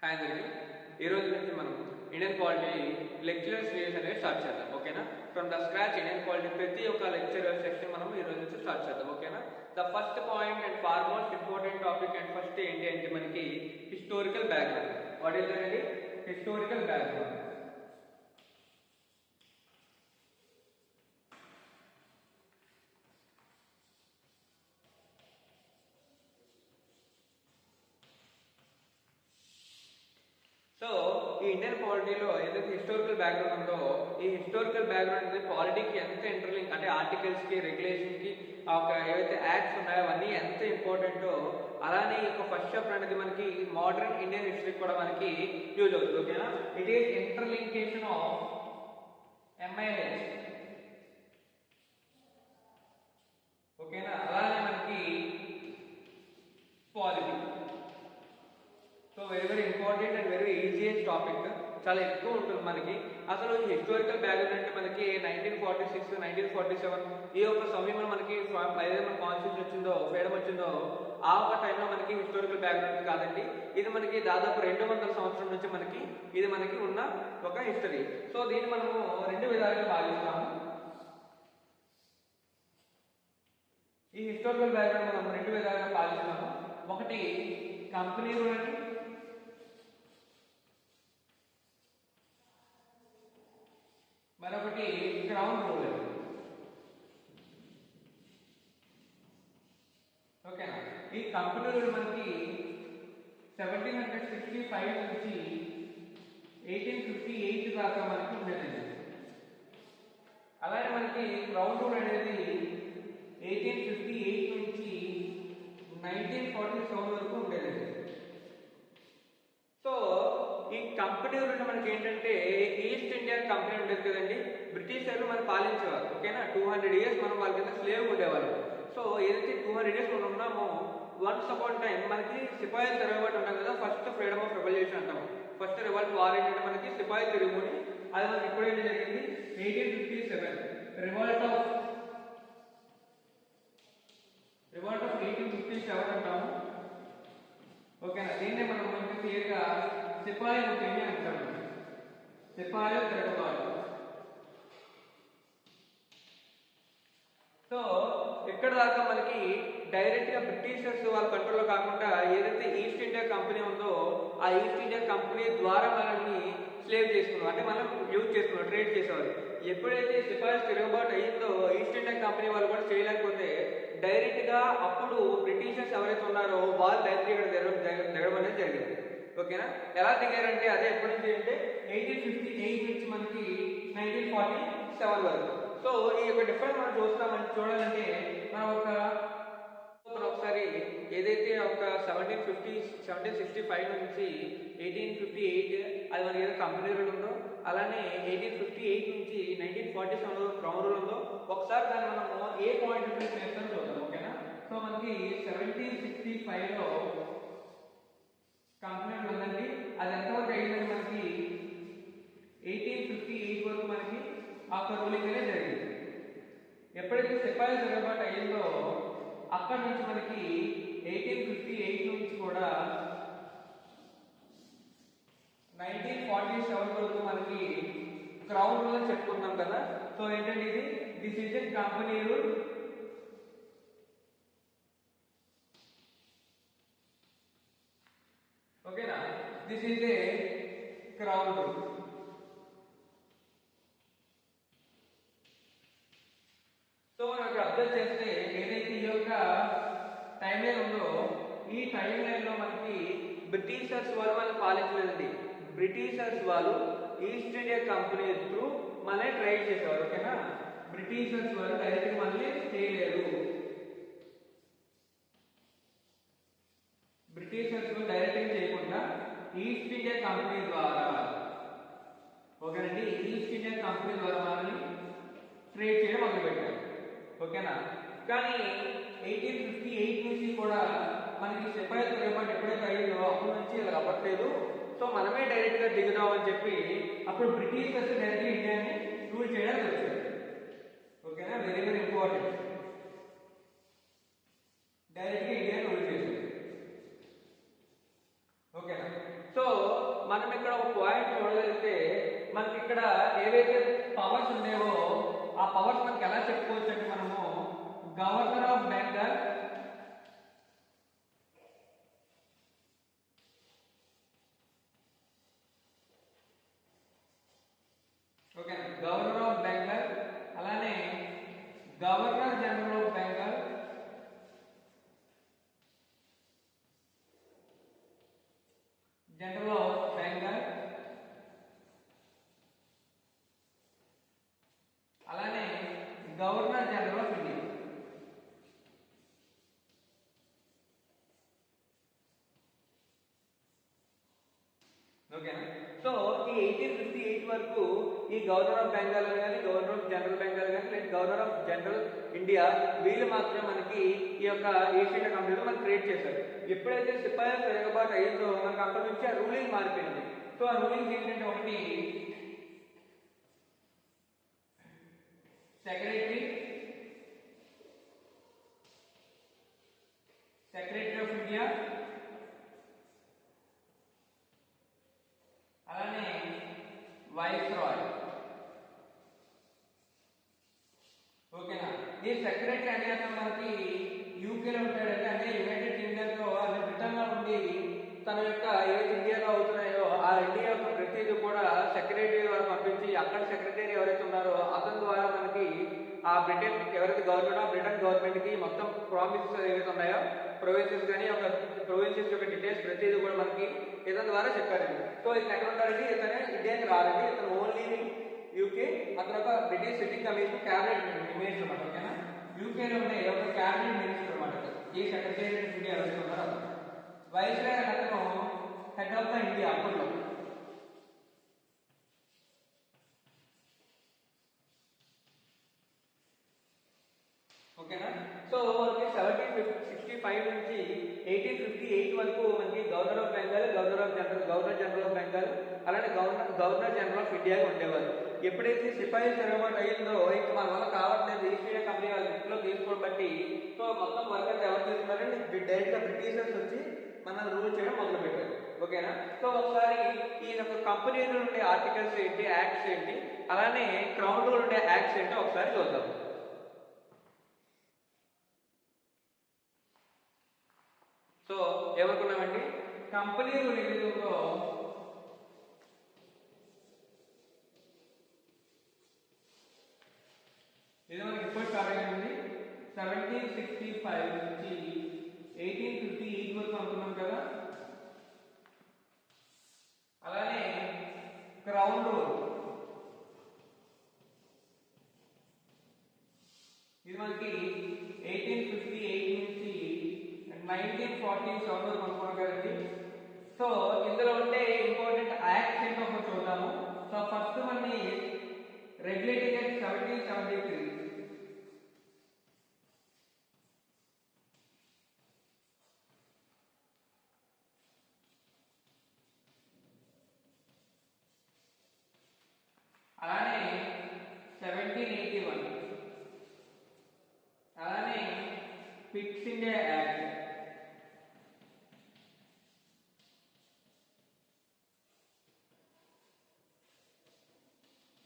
Hi అందరికీ. ఈ రోజు నుంచి మనం ఇండియన్ పాలిటీ లెక్చరర్ సిరీస్ అనేది స్టార్ట్ చేద్దాం. ఓకేనా? From the scratch Indian polity ప్రతి ఒక్క లెక్చరర్ సెక్షన్ మనం ఈ రోజు నుంచి స్టార్ట్ చేద్దాం. ఓకేనా? The first point and far most important topic and first ఏంటి అంటే మనకి హిస్టారికల్ బ్యాక్గ్రౌండ్. వాట్ ఈస్ అనేది హిస్టారికల్ బ్యాక్గ్రౌండ్. సో ఈ ఇండియన్ పాలిటీలో ఏదైతే హిస్టారికల్ బ్యాక్గ్రౌండ్ ఉందో ఈ హిస్టారికల్ బ్యాక్గ్రౌండ్ అనేది పాలిటీకి ఎంత ఇంటర్లింక్ అంటే ఆర్టికల్స్కి రెగ్యులేషన్కి ఏవైతే యాక్ట్స్ ఉన్నాయో అవన్నీ ఎంత ఇంపార్టెంటో అలానే ఈ యొక్క ఫస్ట్ చాప్టర్ అనేది మనకి మోడర్న్ ఇండియన్ హిస్టరీ కూడా మనకి యూజ్ అవుతుంది. ఓకేనా? It is interlinkation of MIH. ఓకేనా? అలానే మనకి polity. So very important and very easiest topic. చాలా ఎక్కువ ఉంటుంది మనకి. అసలు ఈ హిస్టారికల్ బ్యాక్గ్రౌండ్ అంటే మనకి 1946, 1947 ఈ యొక్క సమయంలో మనకి ఏదైనా కాన్స్టిట్యూషన్ వచ్చిందో ఫ్రీడమ్ వచ్చిందో ఆ ఒక టైంలో మనకి హిస్టారికల్ బ్యాక్గ్రౌండ్ కాదండి. ఇది మనకి దాదాపు 200 సంవత్సరం నుంచి మనకి ఇది మనకి ఉన్న ఒక హిస్టరీ. సో దీన్ని మనము రెండు విధాలుగా భావిస్తాము. ఈ హిస్టారికల్ బ్యాక్గ్రౌండ్ మనం రెండు విధాలుగా భావిస్తాము. ఒకటి కంపెనీ రూల్ అని, మరొకటి క్రౌన్ రూల్ అని. ఓకేనా? ఈ కంపెనీ రూల్ మనకి 1765 నుంచి 1858 దాకా మనకి ఉండేదండి. అలాగే మనకి క్రౌన్ రూల్ అనేది 1858 నుంచి 1947 వరకు ఉండేదండి. సో ఈ కంపెనీ రూల్ మనకి ఏంటంటే ఈస్ట్ ఇండియా కంపెనీ ఉండేది కదండి, బ్రిటిషర్లు మనం పాలించేవారు. ఓకేనా? 200 ఇయర్స్ మనం వాళ్ళ కింద స్లేవ్ ఉండేవారు. సో ఏదైతే 200 ఇయర్స్ మనం ఉన్నామో వన్స్ అపాన్ టైం మనకి సిపాయిల తిరుగుబాటు ఉంటాం కదా, ఫస్ట్ ఫ్రీడమ్ ఆఫ్ రెవల్యూషన్ అంటాం. ఫస్ట్ రివల్ట్ వార్ ఏంటంటే మనకి సిపాయిల తిరుగుని, అది మనకి ఎప్పుడైతే జరిగింది 1857 రివల్ట్ ఆఫ్ 1857 అంటాము. ఓకేనా? దీన్నే మనం మంచి క్లియర్గా సిపాయి ముఖ్యంగా అంటాము. సిపాయిల తిరుగుబాటు. సో ఇక్కడ దాకా మనకి డైరెక్ట్ గా బ్రిటిషర్స్ వాళ్ళ కంట్రోల్లో కాకుండా ఏదైతే ఈస్ట్ ఇండియా కంపెనీ ఉందో ఆ ఈస్ట్ ఇండియా కంపెనీ ద్వారా మనల్ని స్లేవ్ చేసుకున్నాం, అంటే మనం యూజ్ చేసుకున్నాం, ట్రేడ్ చేసేవారు. ఎప్పుడైతే సిపాయిల తిరుగుబాటు అయ్యిందో ఈస్ట్ ఇండియా కంపెనీ వాళ్ళు కూడా చేయలేకపోతే డైరెక్ట్ గా అప్పుడు బ్రిటిషర్స్ ఎవరైతే ఉన్నారో వాళ్ళు డైరెక్ట్ ఇక్కడ దిగడం అనేది జరిగింది. ఓకేనా? ఎలా దిగారంటే అదే ఎప్పటి నుంచి అంటే 1858 నుంచి మనకి 1947 వరకు. సో ఈ యొక్క డిఫరెన్స్ మనం చూడాలంటే మనం ఒకసారి ఏదైతే ఒక 1765 నుంచి 1858 అది మనకి ఏదో కంపెనీ రూల్ ఉందో, అలానే 1858 నుంచి 1947 క్రౌన్ రూల్ ఉందో ఒకసారి దాన్ని మనము ఏ పాయింట్ డిఫరెన్స్ చేస్తామో చూద్దాం. ఓకేనా? సో మనకి 1765 లో కంపెనీ రూల్ ఉందండి. అది ఎంతవరకు అయిందంటే మనకి 1858 వరకు మనకి ఆ రూలింగ్ అనేది జరిగింది. ఎప్పుడైతే సిపాయిల తిరుగుబాటు అయ్యిందో అక్కడి నుంచి మనకి 1858 నుంచి కూడా 1947 వరకు మనకి క్రౌన్ రూల్ అని చెప్పుకుంటాం కదా. సో ఏంటంటే ఇది this is a company rule. ఓకేనా? This is a crown rule. So మనం ఇక్కడ అబ్జర్వ్ చేస్తే ఏదైతే ఈ యొక్క టైం లైన్ ఉందో ఈ టైం లైన్ లో మనకి బ్రిటిషర్స్ వాళ్ళు మనల్ని పాలించలేదండి. బ్రిటిషర్స్ వాళ్ళు ఈస్ట్ ఇండియా కంపెనీ త్రూ మనల్ని ట్రైడ్ చేసేవారు. ఓకేనా? బ్రిటిషర్స్ వాళ్ళు డైరెక్ట్ మనల్ని చేయలేరు. బ్రిటిషర్స్ వాళ్ళు డైరెక్ట్ చేయకుండా ఈస్ట్ ఇండియా కంపెనీ ద్వారా, ఓకేనండి, ఈస్ట్ ఇండియా కంపెనీ ద్వారా మనల్ని ట్రేడ్ చేయడం మొదలుపెట్టారు. ఓకేనా? కానీ 1858 నుంచి కూడా మనకి సిపాయిల తిరుగుబాటు ఎప్పుడైతే అయ్యిందో అప్పటి నుంచి ఇలా అవ్వట్లేదు. సో మనమే డైరెక్ట్ గా దిగుదాం అని చెప్పి అప్పుడు బ్రిటిషర్స్ డైరెక్ట్ ఇండియాని రూల్ చేయడానికి వచ్చారు. ఓకేనా? Very very important. డైరెక్ట్ గా ఇండియాని రూల్ చేశారు. ఓకేనా? సో మనం ఇక్కడ ఒక పాయింట్ చూడగలిగితే మనకి ఇక్కడ ఏవైతే పవర్స్ ఉండేవో ఆ పవర్స్ మనకి ఎలా చెప్పుకోవచ్చు అంటే మనము governor of Bengal, okay, governor of Bengal, అలానే governor general of Bengal, general of Bengal, అలానే గవర్నర్ జనరల్ ఆఫ్ ఇండియా. ఓకేనా? సో ఈ 1858 వరకు ఈ గవర్నర్ ఆఫ్ బెంగాల్ కానీ, గవర్నర్ ఆఫ్ జనరల్ బెంగాల్ కానీ, లేదా గవర్నర్ ఆఫ్ జనరల్ ఇండియా, వీళ్ళు మాత్రం మనకి ఈ యొక్క ఈస్ట్ ఇండియా కంపెనీలో మనకి క్రియేట్ చేశారు. ఎప్పుడైతే సిపాయిల తిరగబాటు అయ్యిందో మనకి అక్కడ నుంచి ఆ రూలింగ్ మారిపోయింది. సో ఆ రూలింగ్ ఏంటంటే ఒకటి సెక్రటరీ ఆఫ్ ఇండియా, అలానే వైస్ రాయ్. ఓకేనా? ఈ సెక్రటరీ అనే అతను మనకి యూకేలో ఉంటాడంటే, అంటే యునైటెడ్ కింగ్డమ్ లో అంటే బ్రిటన్ లో ఉండి తన యొక్క ఏదైతే ఇండియాలో అవుతున్నాయో ఆ ఇండియా యొక్క ప్రతిదీ కూడా సెక్రటరీ ద్వారా పంపించి అక్కడ సెక్రటరీ ఎవరైతే ఉన్నారో అతని ద్వారా మనకి ఆ బ్రిటన్ ఎవరైతే గవర్నమెంట్ ఆఫ్ బ్రిటన్ గవర్నమెంట్ కి మొత్తం ప్రామిసెస్ ఏవైతే ఉన్నాయో ప్రొవిన్సెస్ కానీ ఒక ప్రొవిన్సెస్ యొక్క డీటెయిల్స్ ప్రతిదీ కూడా మనకి ఇతని ద్వారా చెప్పారండి. సో ఇతను ఎక్కడ ఉంటారండి? ఇతనే ఇండియాకి రారండి, ఇతను ఓన్లీ యూకే. అతను ఒక British sitting commission cabinet minister అనమాట. ఓకేనా? యూకేలో ఉండే ఒక క్యాబినెట్ మినిస్టర్ అనమాట. ఈ సెక్రటరీ ఆఫ్ ఇండియా ఎవరైతే ఉన్నారో అతను వైస్ రాయ్ అతను హెడ్ ఆఫ్ ద ఇండియా అప్పట్లో. ఓకేనా? సో మనకి 1765 నుంచి 1858 వరకు మనకి governor of Bengal, governor general of Bengal, అలానే గవర్నర్ జనరల్ ఆఫ్ ఇండియాగా ఉండేవారు. ఎప్పుడైతే సిపాయి తిరగబాటు అయ్యిందో ఇంకా మన వల్ల కావట్లేదు ఈస్ట్ ఇండియా కంపెనీ వాళ్ళ ఇంట్లో తీసుకోవడం బట్టి, సో మొత్తం వర్క్ అంతా ఎవరు తీసుకున్నారంటే డైరెక్ట్ గా బ్రిటిషర్స్ వచ్చి మనల్ని రూల్ చేయడం మొదలు పెట్టారు. ఓకేనా? సో ఒకసారి ఈ యొక్క కంపెనీలో ఉండే ఆర్టికల్స్ ఏంటి, యాక్ట్స్ ఏంటి, అలానే క్రౌన్ లో ఉండే యాక్ట్స్ ఏంటో ఒకసారి చూద్దాం. సో ఏమనుకున్నామండి? కంపెనీ రూల్ ఏదైతుందో ఇది మనకి ఎప్పుడు స్టార్ట్ అయింది? 1765 నుంచి 1858 వరకు అనుకున్నాం కదా. అలానే క్రౌన్ రూల్ ఇది మనకి 1858 నుంచి 1947 వరకు అనుకున్నాం కదండి. సో ఇందులో ఉండే ఇంపార్టెంట్ యాక్ట్స్ ఏంటో ఒకటి చూద్దాము. So first one regulating act 1773. అలానే 1781, అలానే ఫిక్స్ ఇండియా యాక్ట్,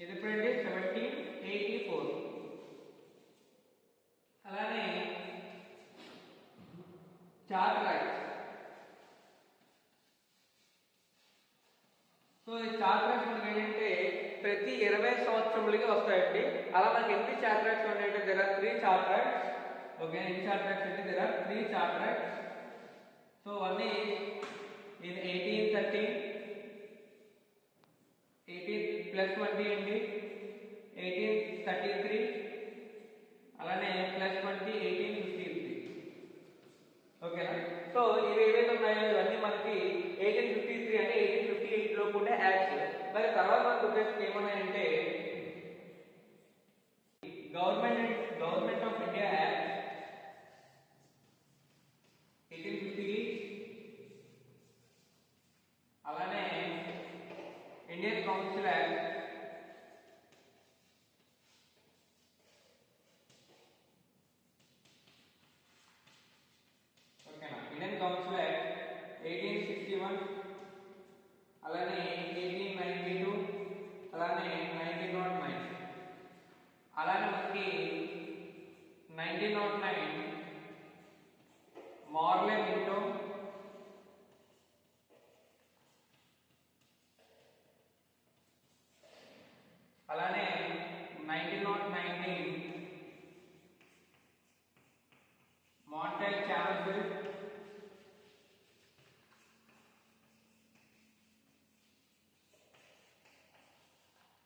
ఇది ఎప్పుడండి? 1784. అలానే చార్టర్ యాక్ట్. సో ఈ చార్టర్ యాక్ట్ మనకి ఏంటంటే ప్రతి 20 సంవత్సరములకి వస్తాయండి. అలా మనకి ఎన్ని చార్టర్ యాక్ట్స్ ఉన్నాయంటే there are 3 charter acts. Okay, ఎన్ని చార్టర్ యాక్ట్స్ అంటే there are 3 charter acts. So one is in 1813, 18+20 అండి 1833, అలానే +20 1853. ఓకేనా? సో ఇవి ఏవైతే ఉన్నాయో ఇవన్నీ మనకి 1853 అంటే 1858 లో ఉండే యాక్ట్స్. మరి తర్వాత మనకు వచ్చేసి ఏమన్నాయంటే గవర్నమెంట్ ఆఫ్ ఇండియా యాక్ట్ 1850, అలానే ఇండియన్ కౌన్సిల్ యాక్ట్, ఓకేనా, ఇండియన్ కౌన్సిల్ యాక్ట్ 1861, అలానే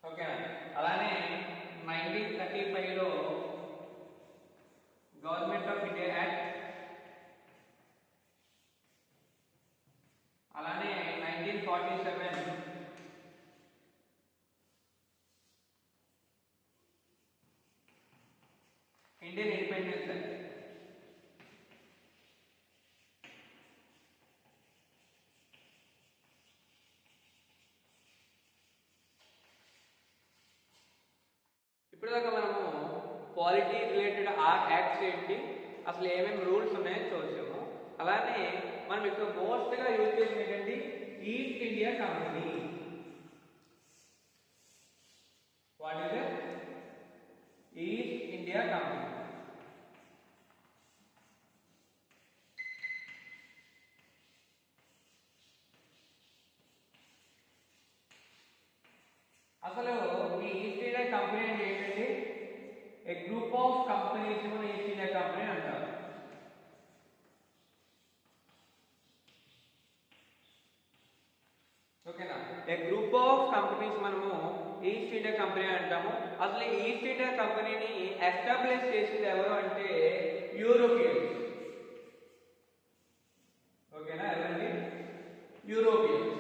ఓకేనా. అలానే 1935లో గవర్నమెంట్ ఆఫ్ ఇండియా యాక్ట్, అలానే 1947 ఇండియన్ ఇండిపెండెన్స్ యాక్ట్. ఇప్పటిదాకా మనము పాలిటీ రిలేటెడ్ ఆ యాక్ట్స్ ఏంటి, అసలు ఏమేమి రూల్స్ ఉన్నాయని చూసాము. అలానే మనం ఇక్కడ మోస్ట్గా యూజ్ చేసిన ఏంటంటే East India company. What is East India company? అసలు ఈ ఈస్ట్ ఇండియా కంపెనీ అంటే ఏంటంటే a group of companies East India company అంటారు. ఓకేనా. ఏ గ్రూప్ ఆఫ్ కంపెనీస్ మనము ఈస్ట్ ఇండియా కంపెనీ అంటాము. అసలు ఈస్ట్ ఇండియా కంపెనీని ఎస్టాబ్లిష్ చేసింది ఎవరు అంటే యూరోపియన్స్. ఓకేనా, ఎవరండి? యూరోపియన్స్.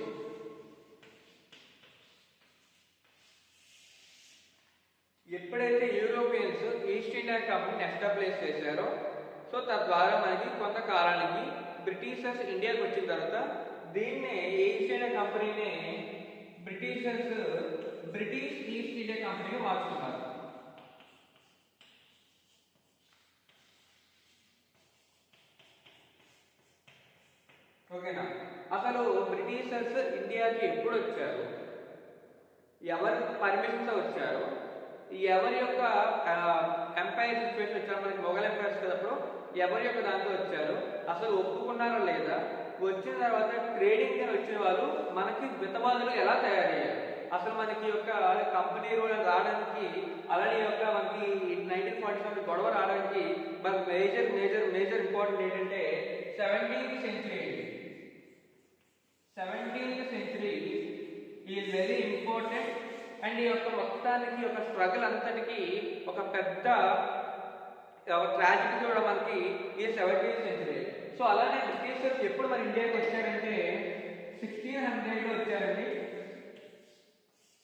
ఎప్పుడైతే యూరోపియన్స్ ఈస్ట్ ఇండియా కంపెనీని ఎస్టాబ్లిష్ చేశారో, సో తద్వారా మనకి కొంతకాలానికి బ్రిటిషర్స్ ఇండియాకి వచ్చిన తర్వాత దీన్నే ఈస్ట్ ఇండియా కంపెనీని బ్రిటిషర్స్ బ్రిటిష్ ఈస్ట్ ఇండియా కంపెనీగా మార్చుకున్నారు. ఓకేనా. అసలు బ్రిటిషర్స్ ఇండియాకి ఎప్పుడు వచ్చారు, ఎవరి పర్మిషన్తో వచ్చారు, ఎవరి యొక్క ఎంపైర్ సిచ్యువేషన్ వచ్చారు, మనకి మొఘల్ ఎంపైర్స్ కదప్పుడు ఎవరి యొక్క దాంతో వచ్చారు, అసలు ఒప్పుకున్నారా లేదా, వచ్చిన తర్వాత ట్రేడింగ్ అని వచ్చిన వాళ్ళు మనకి మితవాదులు ఎలా తయారయ్యారు, అసలు మనకి యొక్క కంపెనీ రూల్ రావడానికి, అలానే యొక్క మనకి 1947 గొడవ రావడానికి మనకి మేజర్ ఇంపార్టెంట్ ఏంటంటే 17th century. 17th century is very important. And ఈ యొక్క మొత్తానికి ఒక స్ట్రగుల్ అంతటికి ఒక పెద్ద ట్రాజెడీ కూడా మనకి ఈ 17th century. సో అలానే బ్రిటిషర్స్ ఎప్పుడు మన ఇండియాకి వచ్చారంటే 1600లో వచ్చారండి.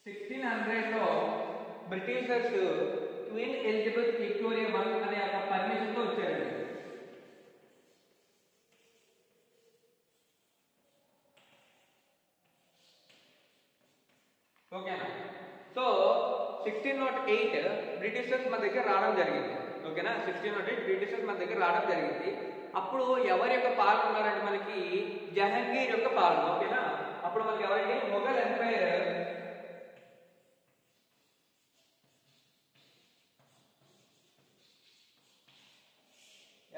1600లో బ్రిటిషర్స్ క్వీన్ ఎలిజబెత్ విక్టోరియా అనే ఒక పర్మిషన్తో వచ్చారండి. ఓకేనా. సో 1608 బ్రిటిషర్స్ మన దగ్గర రావడం జరిగింది. ఓకేనా. 1608 బ్రిటిషర్స్ మన దగ్గర రావడం జరిగింది. అప్పుడు ఎవరి యొక్క పాలన ఉన్నారంటే మనకి జహంగీర్ యొక్క పాలన. ఓకేనా. అప్పుడు మనకి ఎవరంటే మొఘల్ ఎంపైర్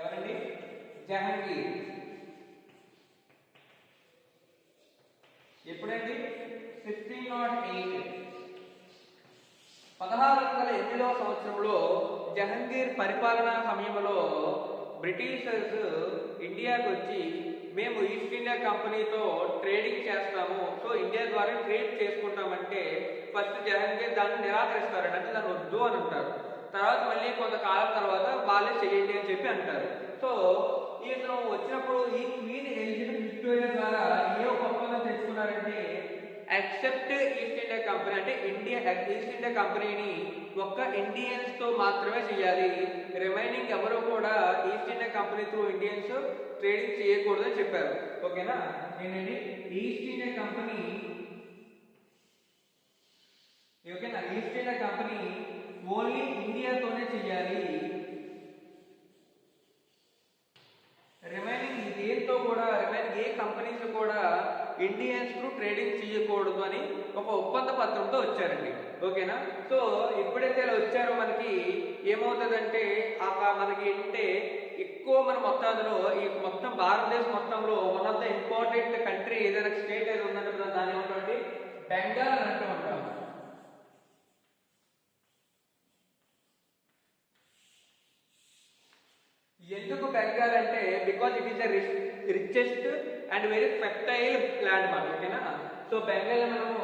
ఎవరండి? జహంగీర్. ఎప్పుడండి? 1608 1608వ సంవత్సరంలో జహంగీర్ పరిపాలనా సమయంలో బ్రిటిషర్స్ ఇండియాకి వచ్చి మేము ఈస్ట్ ఇండియా కంపెనీతో ట్రేడింగ్ చేస్తాము, సో ఇండియా ద్వారా ట్రేడ్ చేసుకుంటామంటే ఫస్ట్ జహంగీర్ దాన్ని నిరాకరిస్తారండి, అంటే దాన్ని వద్దు అని అంటారు. తర్వాత మళ్ళీ కొంతకాలం తర్వాత వాళ్ళే చేయండి అని చెప్పి అంటారు. సో ఇతను వచ్చినప్పుడు ఈ క్వీన్ ఎలిజబెత్ విక్టోరియా ద్వారా ఏ ఒక ఒప్పందం తెచ్చుకున్నారంటే ఎక్సెప్ట్ ఈస్ట్ ఇండియా కంపెనీ, అంటే ఈస్ట్ ఇండియా కంపెనీని ఒక్క ఇండియన్స్ తో మాత్రమే చేయాలి, రిమైనింగ్ ఎవరు కూడా east India company through Indians trading చేయకూడదు అని చెప్పారు. ఓకేనా. ఏంటండి ఈస్ట్ ఇండియా కంపెనీ, ఓకేనా, ఈస్ట్ ఇండియా కంపెనీ ఓన్లీ ఇండియాతోనే చేయాలి, రిమైనింగ్ దేంతో కూడా రిమైనింగ్ ఏ కంపెనీస్ కూడా ఇండియన్స్ తో ట్రేడింగ్ చేయకూడదు అని ఒక ఒప్పంద పత్రంతో వచ్చారండి. ఓకేనా. సో ఎప్పుడైతే ఇలా వచ్చారో మనకి ఏమవుతుందంటే మనకి అంటే ఎక్కువ మన మొత్తాదులో ఈ మొత్తం భారతదేశం మొత్తంలో one of the important country ఏదైనా స్టేట్ ఏది ఉందంటే దాన్ని ఏమంటామండి బెంగాల్ అని అంటూ ఉంటాం. ఎందుకు బెంగాల్ అంటే because it is the richest and very fertile land మాట. ఓకేనా. సో బెంగాల్ మనము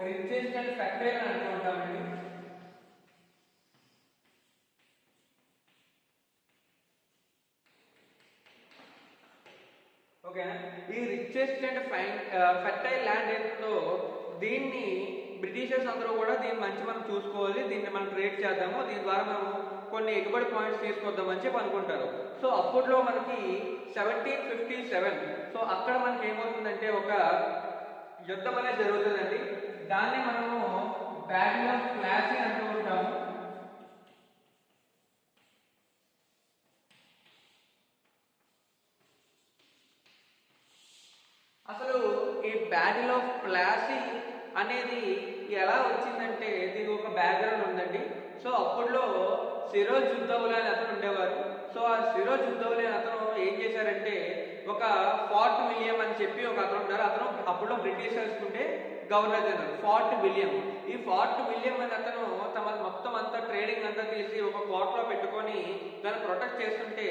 రిచెస్ట్ అండ్ ఫెర్టైల్ అని అనుకుంటామండి. ఓకేనా, ఈ రిచెస్ట్ అండ్ ఫెర్టైల్ ల్యాండ్ ఏంటో దీన్ని బ్రిటిషర్స్ అందరూ కూడా దీన్ని మంచి మనం చూసుకోవాలి, దీన్ని మనం ట్రేడ్ చేద్దాము, దీని ద్వారా మనము కొన్ని ఎగుబడి పాయింట్స్ తీసుకొద్దామని చెప్పి అనుకుంటారు. సో అప్పట్లో మనకి 1757 సో అక్కడ మనకి ఏమవుతుందంటే ఒక యుద్ధం అనేది జరుగుతుందండి. దాన్ని మనము బ్యాటిల్ ఆఫ్ ప్లాసీ అంటూ ఉంటాము. అసలు ఈ బ్యాటిల్ ఆఫ్ ప్లాసీ అనేది ఎలా వచ్చిందంటే దీనికి ఒక బ్యాక్గ్రౌండ్ ఉందండి. సో అప్పట్లో సిరోజ్ ఉద్దౌలా అని అతను ఉండేవారు. సో ఆ సిరోజ్ ఉద్దౌలా అని అతను ఏం చేశారంటే ఒక ఫోర్ట్ విలియం అని చెప్పి ఒక అతను ఉన్నారు. అతను అప్పుడు బ్రిటిషర్స్ ఉండే గవర్నర్ జనరల్ ఫోర్ట్ విలియం. ఈ ఫోర్ట్ విలియం అని అతను తమ మొత్తం అంతా ట్రేడింగ్ అంతా తీసి ఒక కోటలో పెట్టుకొని దాన్ని ప్రొటెక్ట్ చేస్తుంటే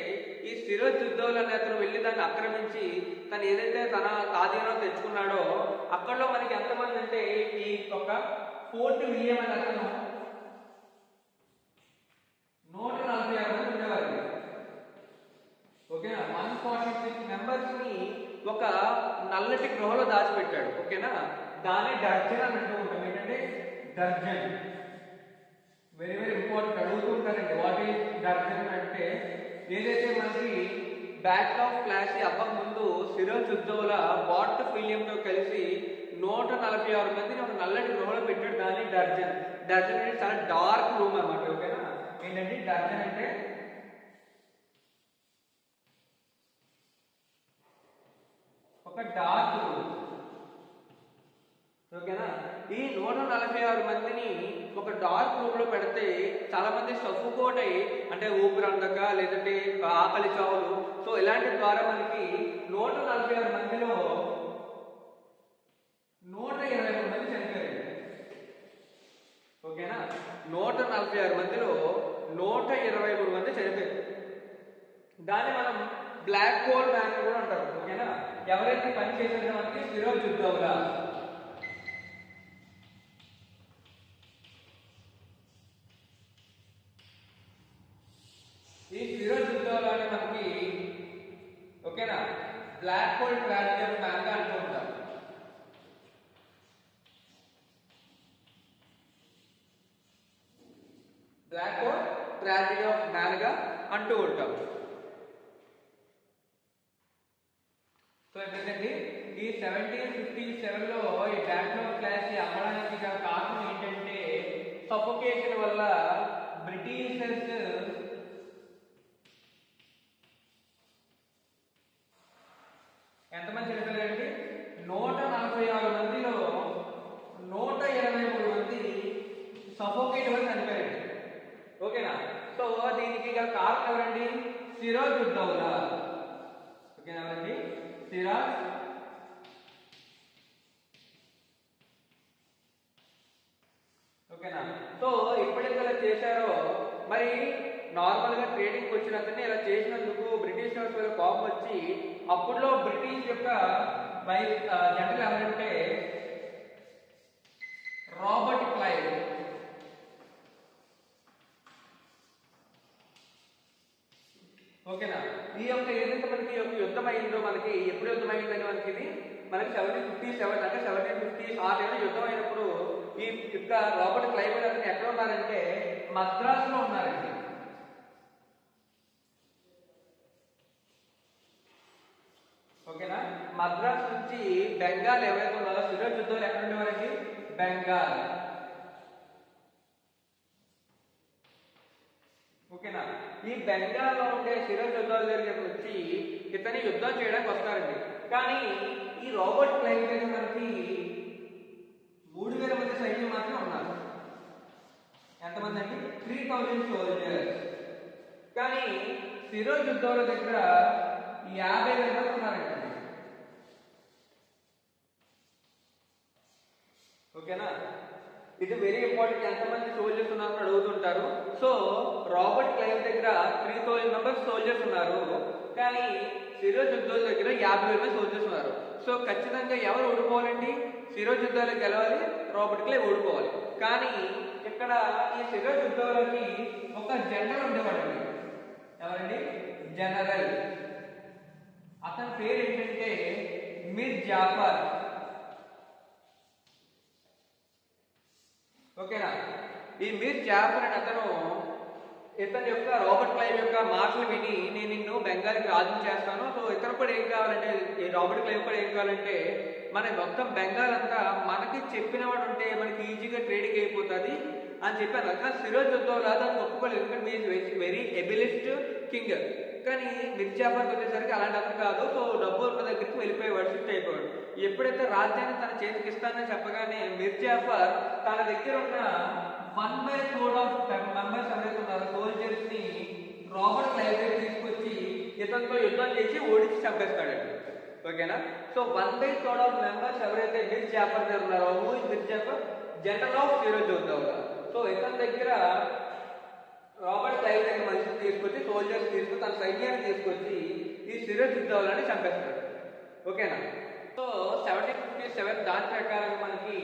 ఈ సిరోజ్ ఉద్దౌలా అని అతను వెళ్ళి దాన్ని ఆక్రమించి తను ఏదైతే తన ఆధీనంలో తెచ్చుకున్నాడో అక్కడలో మనకి ఎంతమంది అంటే ఈ ఒక ఫోర్ట్ విలియం అని అతను 146 మంది ఉండేవారు. ఓకేనా, 146 మెంబర్స్ ని ఒక నల్లటి గృహలో దాచిపెట్టాడు. ఓకేనా, దాన్ని డర్జన్ అని అంటూ ఉంటాం. ఏంటంటే డర్జన్, వెరీ వెరీ ఇంపార్టెంట్, అడుగుతూ ఉంటారండి వాట్ ఈస్ డర్జన్ అంటే. ఏదైతే మనకి బ్యాటిల్ ఆఫ్ ప్లాసీ అవ్వక ముందు సిరోజ్ ఉద్దౌలా ఫోర్ట్ విలియంతో కలిసి 146 మందిని ఒక నల్లటి గృహలో పెట్టాడు. దాన్ని డర్జన్. డర్జన్ అంటే చాలా డార్క్ రూమ్ అన్నమాట. ఓకేనా, ఏంటంటే డర్జన్ అంటే ఒక డార్క్ రూమ్. ఓకేనా, ఈ 146 మందిని ఒక డార్క్ రూమ్ లో పెడితే చాలా మంది సఫోకేట్ అయ్యి అంటే ఊపిరి అందక లేదంటే ఆకలి చావులు సో ఇలాంటి ద్వారా మనకి 146 మందిలో 123 మంది చనిపోయారు. ఓకేనా, 146 మందిలో 123 మంది చనిపోయారు. దాన్ని మనం బ్లాక్ హోల్ మ్యాన్ కూడా అంటారు. ఓకేనా, ఎవరైతే పని చేసిన మనకి సిరోజ్ ఉద్దౌలా. ఈ సిరోజ్ ఉద్దౌలా అని మనకి ఓకేనా black hole tragedy of man గా అంటూ ఉంటాం. Black hole tragedy of man గా అంటూ ఉంటాం. సో ఏంటంటే ఈ 1757 లో ఈ బ్యాటిల్ ఆఫ్ ప్లాసీ అవ్వడానికి కారణం ఏంటంటే సఫోకేషన్ వల్ల బ్రిటిషర్స్ ఎంతమంది చనిపోయారంటే 146 మందిలో 123 మంది సఫోకేట్ వల్ల చనిపోయారండి. ఓకేనా, సో దీనికి గల కారణం ఎవరండి? సిరోజ్ ఉద్దౌలా. ఓకేనా అండి, సిరాజ్ ఓకేనా. సో ఎప్పుడైతే ఇలా చేశారో మరి నార్మల్ గా ట్రేడింగ్ వచ్చిన అతన్ని ఇలా చేసినందుకు బ్రిటిషర్స్ మీద కోపం వచ్చి అప్పుడులో బ్రిటిష్ యొక్క జనరల్ ఎవరంటే రాబర్ట్ క్లైవ్. ఓకేనా, ఈ యొక్క ఏదైతే మనకి యుద్ధం అయిందో మనకి ఎప్పుడు యుద్ధం అయిందని మనకి ఇది మనకి 1757 అంటే 1750 ఆ టైంలో యుద్ధం అయినప్పుడు ఈ యొక్క రాబర్ట్ క్లైవ్ అతను ఎక్కడ ఉన్నారంటే మద్రాసులో ఉన్నారండి. ఓకేనా, మద్రాస్ నుంచి బెంగాల్ ఎవరైతే ఉన్నారో సిరోజ్ ఉద్దౌలా ఎక్కడ ఉండేవారండి? బెంగాల్. ఓకేనా, ఈ బెంగాల్లో ఉండే సిరోజ్ ఉద్దౌలా దగ్గరికి వచ్చి ఇతని యుద్ధం చేయడానికి వస్తారండి. కానీ ఈ రాబర్ట్ క్లైవ్ దగ్గర మనకి 3000 మంది సైన్యం మాత్రం ఉన్నారు. ఎంతమంది అండి? 3000 సోల్జర్స్. కానీ సిరోజ్ ఉద్దౌలా దగ్గర 50,000 మంది ఉన్నారండి. ఓకేనా, ఇది వెరీ ఇంపార్టెంట్. ఎంతమంది సోల్జర్స్ ఉన్నారని అడుగుతుంటారు. సో రాబర్ట్ క్లైవ్ దగ్గర 3000 మెంబర్స్ సోల్జర్స్ ఉన్నారు. కానీ సిరోజ్ ఉద్దౌలా దగ్గర 50,000 మంది సోల్జర్స్ ఉన్నారు. సో ఖచ్చితంగా ఎవరు ఓడిపోవాలండి? సిరోజ్ యుద్ధాలు గెలవాలి, రాబర్ట్ క్లైవ్ ఓడిపోవాలి. కానీ ఇక్కడ ఈ సిరోజ్ యుద్ధాలకి ఒక జనరల్ ఉండేవాడండి. ఎవరండి? జనరల్. అతని పేరు ఏంటంటే మీర్ జాఫర్. ఓకేనా? ఈ మీర్ జాఫర్ అని అతను ఇతని యొక్క రాబర్ట్ క్లైవ్ యొక్క మాటలు విని నేను నిన్ను బెంగాల్కి రాజు చేస్తాను. సో ఇతను కూడా ఏం కావాలంటే, ఈ రాబర్ట్ క్లైవ్ కూడా ఏం కావాలంటే, మన మొత్తం బెంగాల్ అంతా మనకి చెప్పిన వాడు ఉంటే మనకి ఈజీగా ట్రేడింగ్ అయిపోతుంది అని చెప్పాను. కానీ సిరోజ్ యుద్ధంలో దాన్ని ఒప్పుకోలేదు, ఎందుకంటే వెరీ ఎబిలిస్ట్ కింగ్. కానీ మీర్ జాఫర్కి వచ్చేసరికి అలాంటి అతను కాదు. సో డబ్బు ఉన్న దగ్గరికి వెళ్ళిపోయేవాడు, షిఫ్ట్ అయిపోయాడు. ఎప్పుడైతే రాజ్యాన్ని తన చేతికి ఇస్తానని చెప్పగానే మీర్ జాఫర్ తన దగ్గర ఉన్న 1/3 ఆఫ్ మెంబర్స్ ఎవరైతే ఉన్నారో సోల్జర్స్ ని రాబర్ట్ క్లైవ్ తీసుకొచ్చి ఇతనితో యుద్ధం చేసి ఓడించి చంపేస్తాడండి. ఓకేనా? సో 1/3 ఆఫ్ మెంబర్స్ ఎవరైతే మీర్ జాఫర్ దగ్గర ఉన్నారో, who is Mir Jafar? General of Siraj యుద్ధంలో. సో ఇతని దగ్గర రాబర్ట్ క్లైవ్ దగ్గర మనుషులు తీసుకొచ్చి, సోల్జర్స్ తీసుకొచ్చి, తన సైన్యాన్ని తీసుకొచ్చి ఈ సిరోజ్ యుద్ధంలోనే చంపేస్తాడు. ఓకేనా? సో 1757 దాని ప్రకారం మనకి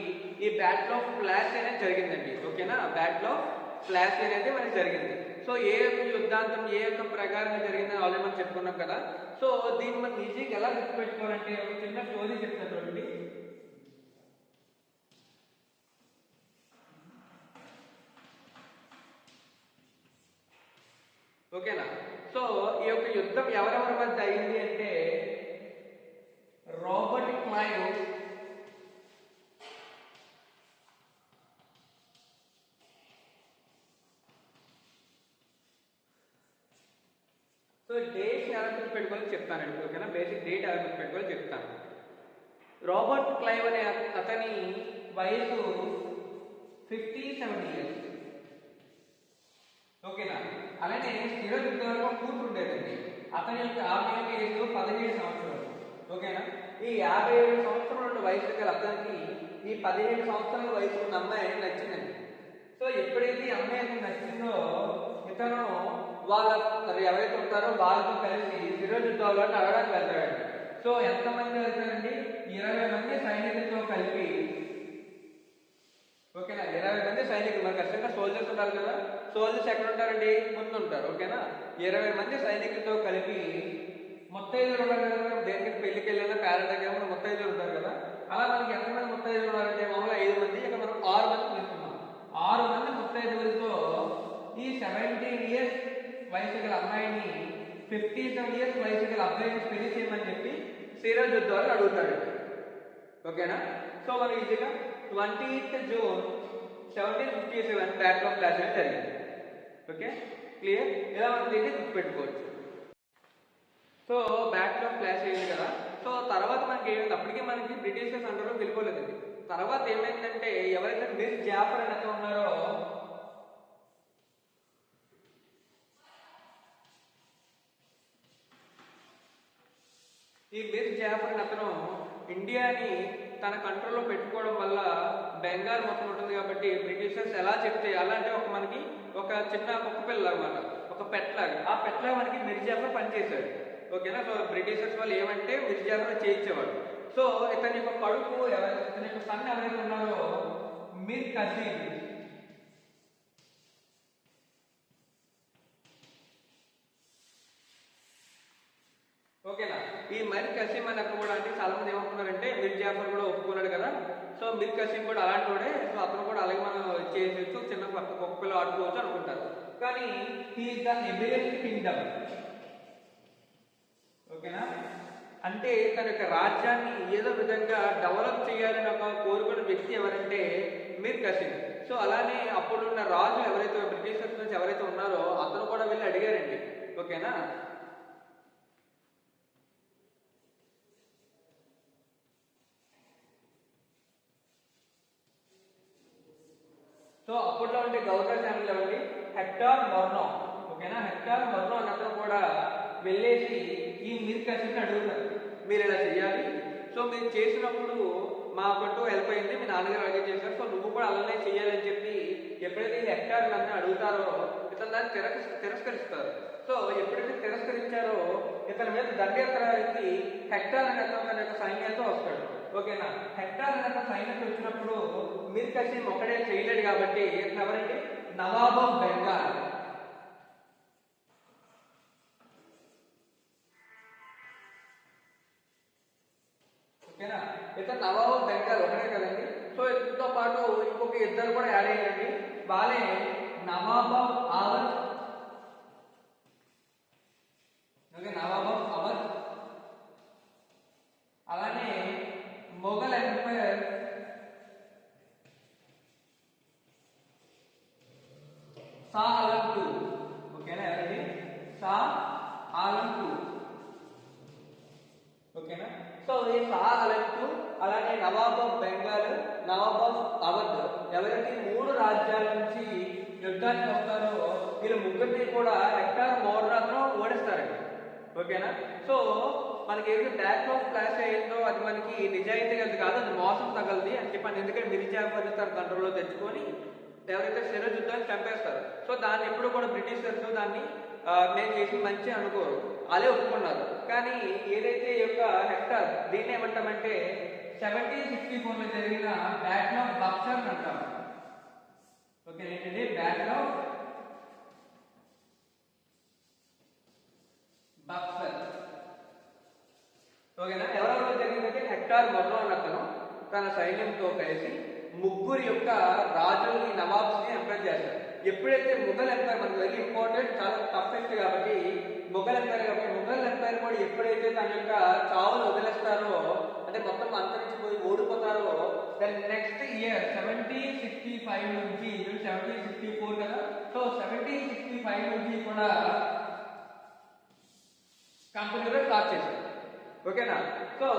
ఈ బ్యాటిల్ ఆఫ్ ప్లాసీ అనేది జరిగిందండి. ఓకేనా? బ్యాటిల్ ఆఫ్ ప్లాసీ అనేది మనకి జరిగింది. సో ఏ యొక్క యుద్ధాంతం ఏ యొక్క ప్రకారం జరిగిందని ఆల్రెడీ మనం చెప్పుకున్నాం కదా. సో దీన్ని మనం ఈజీగా ఎలా గుర్తుపెట్టుకోవాలంటే ఒక చిన్న స్టోరీ చెప్తాను చూడండి. ఓకేనా? సో ఈ యొక్క యుద్ధం ఎవరెవరి మధ్య అయింది అంటే, రాబర్ట్ క్లైవ్ సో డేట్ ఎలా గుర్తుపెట్టుకోవాలో చెప్తానండి. ఓకేనా? బేసిక్ డేట్ ఎలా గుర్తుపెట్టుకోవాలో చెప్తాను. రాబర్ట్ క్లైవ్ అనే అతని వయసు 57 years. ఓకేనా? అలానే సిరోజ్ యుద్ధంలో కూతురు ఉండేదండి. అతని యొక్క ఆమె యొక్క ఏజ్ 17 సంవత్సరాలు. ఓకేనా? ఈ 57 సంవత్సరాల వయసు గల అతనికి ఈ 17 సంవత్సరాల వయసు ఉన్న అమ్మాయి నచ్చిందండి. సో ఎప్పుడైతే ఈ అమ్మాయి నచ్చిందో ఇతను వాళ్ళ ఎవరైతే ఉంటారో వాళ్ళతో కలిసి సిరోజ్ యుద్ధంలో అడగడానికి వెళ్తాడండి. సో ఎంతమంది వెళ్తారండి? 20 మంది సైనికులతో కలిపి. ఓకేనా? 20 మంది సైనికులు. మనకు ఖచ్చితంగా సోల్జర్స్ ఉంటారు కదా. సోల్జర్స్ ఎక్కడ ఉంటారండి? ముందు ఉంటారు. ఓకేనా? 20 మంది సైనికులతో కలిపి ముత్తైదులు ఉన్నారు కదా. దేనికి పెళ్లికి వెళ్ళినా పేరెంట్ దగ్గర మన ముత్తైదులు ఉంటారు కదా. అలా మనకి ఎంతమంది ముత్తైదులు ఉన్నారంటే మామూలుగా 5 మంది, ఇక్కడ మనం 6 మంది తీసుకున్నాం. 6 మంది ముత్తైదులతో ఈ 17 years వయసు గల అమ్మాయిని 57 years వయసు గల అబ్బాయిని పెళ్లి చేయమని చెప్పి సిరోజ్ యుద్ధంలో అడుగుతాడు. ఓకేనా? సో మనం ఈజీగా 20th June 1757 battle of Plassey జరిగింది. Okay, clear? ఇలా మనం దీన్ని గుర్తుపెట్టుకోవచ్చు. సో బ్యాటిల్ ఆఫ్ ప్లాసీ అయింది కదా. సో తర్వాత మనకి ఏమైంది? అప్పటికే మనకి బ్రిటిషర్స్ అండర్లో వెళ్ళిపోలేదండి. తర్వాత ఏమైందంటే ఎవరైతే మీర్ జాఫర్ అని అతను ఉన్నారో ఈ మీర్ జాఫర్ అని అతను ఇండియాని తన కంట్రోల్లో పెట్టుకోవడం వల్ల బెంగాల్ మొత్తం ఉంటుంది కాబట్టి బ్రిటిషర్స్ ఎలా చెప్తే అలా అంటే మనకి ఒక చిన్న కుక్క పిల్ల అనమాట, ఒక పెట్లాగా. ఆ పెట్లా మనకి మీర్ జాఫర్ పనిచేశాడు. ఓకేనా? సో బ్రిటిషర్స్ వాళ్ళు ఏమంటే మీర్ జాఫర్ చేయించేవాడు. సో ఇతని యొక్క కడుపు ఇతని యొక్క సన్ ఎవరైతే ఉన్నారో మీర్ కసీం. ఓకేనా? ఈ మీర్ కసీం అని అక్కడ కూడా అంటే చాలా మంది ఏమనుకున్నారంటే మీర్ జాఫర్ కూడా ఒప్పుకున్నాడు కదా, సో మీర్ కసీం కూడా అలాంటి వాడే, సో అతను కూడా అలాగే మనం చేసేచ్చు, చిన్న కుక్క పిల్ల ఆడుకోవచ్చు అనుకుంటారు. కానీ హీఈస్ ద ఎబిలిస్ట్ కింగ్డమ్. ఓకేనా? అంటే తన యొక్క రాజ్యాన్ని ఏదో విధంగా డెవలప్ చేయాలని ఒక కోరుకున్న వ్యక్తి ఎవరంటే మీర్ కసీం. సో అలానే అప్పుడున్న రాజు ఎవరైతే బ్రిటిషర్స్ నుంచి ఎవరైతే ఉన్నారో అతను కూడా వెళ్ళి అడిగారండి. ఓకేనా? సో అప్పట్లో ఉండే గవర్నర్ జనరల్ ఎవరి? హెక్టర్ మొర్నో. ఓకేనా? హెక్టర్ మొర్నో అని అతను కూడా వెళ్ళేసి ఈ మీర్ కసీంని అడుగుతారు, మీరు ఇలా చేయాలి, సో మీరు చేసినప్పుడు మాకంటూ హెల్ప్ అయింది, మీ నాన్నగారు అలాగే చేశారు, సో నువ్వు కూడా అలానే చేయాలని చెప్పి ఎప్పుడైతే ఈ హెక్టర్ అన్నీ అడుగుతారో ఇతను దాన్ని తిరస్కరిస్తారు. సో ఎప్పుడైతే తిరస్కరించారో ఇతని మీద దండెత్తడానికి హెక్టర్ అనే అతను తన యొక్క సైన్యంతో వస్తాడు. ఓకేనా. హెక్టార్ అనే సైన్యం వచ్చినప్పుడు మీర్ కసీం ఒక్కడే చేయలేడు కాబట్టి ఎవరండి, నవాబ్ ఆఫ్ బెంగాల్. ఓకేనా, ఇతను నవాబ్ ఆఫ్ బెంగాల్ ఒకటే కదండి. సో ఇతనితో పాటు ఇంకొక ఇద్దరు కూడా యాడ్ అయ్యారండి, వాళ్ళే Nawab of Awadh. Okay, Nawab of Awadh. అలానే మొఘల్ ఎంపైర్ షా ఆలం II. ఓకేనా, ఎవరండి, షా ఆలం II. ఓకేనా. సో ఈ షా ఆలం II, అలానే నవాబ్ ఆఫ్ బెంగాల్, నవాబ్ ఆఫ్ అవధ్ ఎవరైతే మూడు రాజ్యాల నుంచి యుద్ధానికి వస్తారో వీళ్ళు ముగ్గురిని కూడా హెక్టార్ మోర్రాత్ను ఓడిస్తారండి. ఓకేనా. సో మనకి ఏదైతే బ్యాక్ ఆఫ్ క్లాస్ అయ్యిందో అది మనకి నిజాయితీ కలిసి కాదు, అది మోసం తగలది అని చెప్పాను. ఎందుకంటే మిర్జాఫర్ తన కంట్రోల్లో తెచ్చుకొని ఎవరైతే సిరాజుద్దౌలాని చంపేస్తారు. సో దాన్ని ఎప్పుడు కూడా బ్రిటిషర్స్ దాన్ని మేము చేసి మంచి అనుకోరు, అదే ఒప్పుకున్నారు. కానీ ఏదైతే ఈ యొక్క హెక్టార్ దీన్ని ఏమంటామంటే 1764లో జరిగిన బ్యాటిల్ ఆఫ్ బక్సర్ అంటాం. ఓకే, ఏంటండి, బ్యాటిల్ ఆఫ్ బక్సర్. ఓకేనా. ఎవరెవరో జరిగిందంటే హెక్టార్ మొర్రో అని అతను తన సైన్యంతో కలిసి ముగ్గురు యొక్క రాజుల్ని, నవాబ్స్ ని ఎంపైర్ చేస్తారు. ఎప్పుడైతే ముఘల్ ఎంపైర్, మనకు వెరీ ఇంపార్టెంట్, చాలా టఫెస్ట్ కాబట్టి ముఘల్ ఎంపైర్, కాబట్టి ముఘల్ ఎంపైర్ కూడా ఎప్పుడైతే తన యొక్క చావును వదిలేస్తారో, అంటే మొత్తం అంతరించిపోయి ఓడిపోతారో, దాని నెక్స్ట్ ఇయర్ 1765 నుంచి 1764 కదా. సో 1765 నుంచి కూడా కంపెనీలో స్టార్ట్ చేశారు. ఓకేనా. సో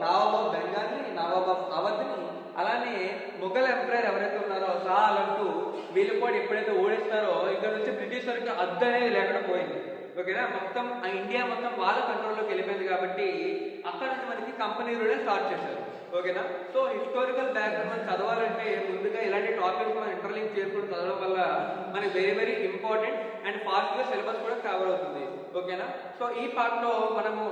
నవాబ్ ఆఫ్ బెంగాల్ని, నవాబ్ ఆఫ్ అవధ్ని, అలానే ముఘల్ ఎంపైర్ ఎవరైతే ఉన్నారో షా ఆలం II, వీళ్ళు కూడా ఎప్పుడైతే ఓడిస్తారో ఇక్కడ నుంచి బ్రిటిష్ వారికి అద్దు అనేది లేకుండా పోయింది. ఓకేనా. మొత్తం ఆ ఇండియా మొత్తం వాళ్ళ కంట్రోల్లోకి వెళ్ళిపోయింది కాబట్టి అక్కడ నుంచి మనకి కంపెనీ రూలే స్టార్ట్ చేశారు. ఓకేనా. సో హిస్టారికల్ బ్యాక్గ్రౌండ్ మనం చదవాలంటే ముందుగా ఇలాంటి టాపిక్స్ మనం ఇంటర్లింక్ చేసుకుని చదవడం వల్ల మనకి వెరీ వెరీ ఇంపార్టెంట్ అండ్ ఫాస్ట్గా సిలబస్ కూడా కవర్ అవుతుంది. ఓకేనా. సో ఈ పార్ట్లో మనము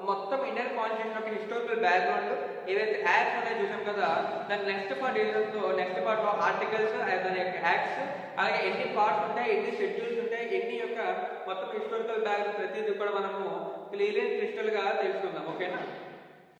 మొత్తం ఇండియన్ కాన్స్టిట్యూషన్ యొక్క హిస్టారికల్ బ్యాక్గ్రౌండ్ ఏవైతే యాక్ట్స్ ఉన్నాయో చూసాం కదా, దాని నెక్స్ట్ పార్ట్ ఏదంతో నెక్స్ట్ పార్ట్లో ఆర్టికల్స్, దాని యొక్క యాక్ట్స్, అలాగే ఎన్ని పార్ట్స్ ఉంటాయి, ఎన్ని షెడ్యూల్స్ ఉంటాయి, ఎన్ని యొక్క మొత్తం హిస్టారికల్ బ్యాక్గ్రౌండ్ ప్రతిదీ కూడా మనము క్లియర్ అండ్ క్రిస్టల్ గా తెలుసుకుందాం. ఓకేనా.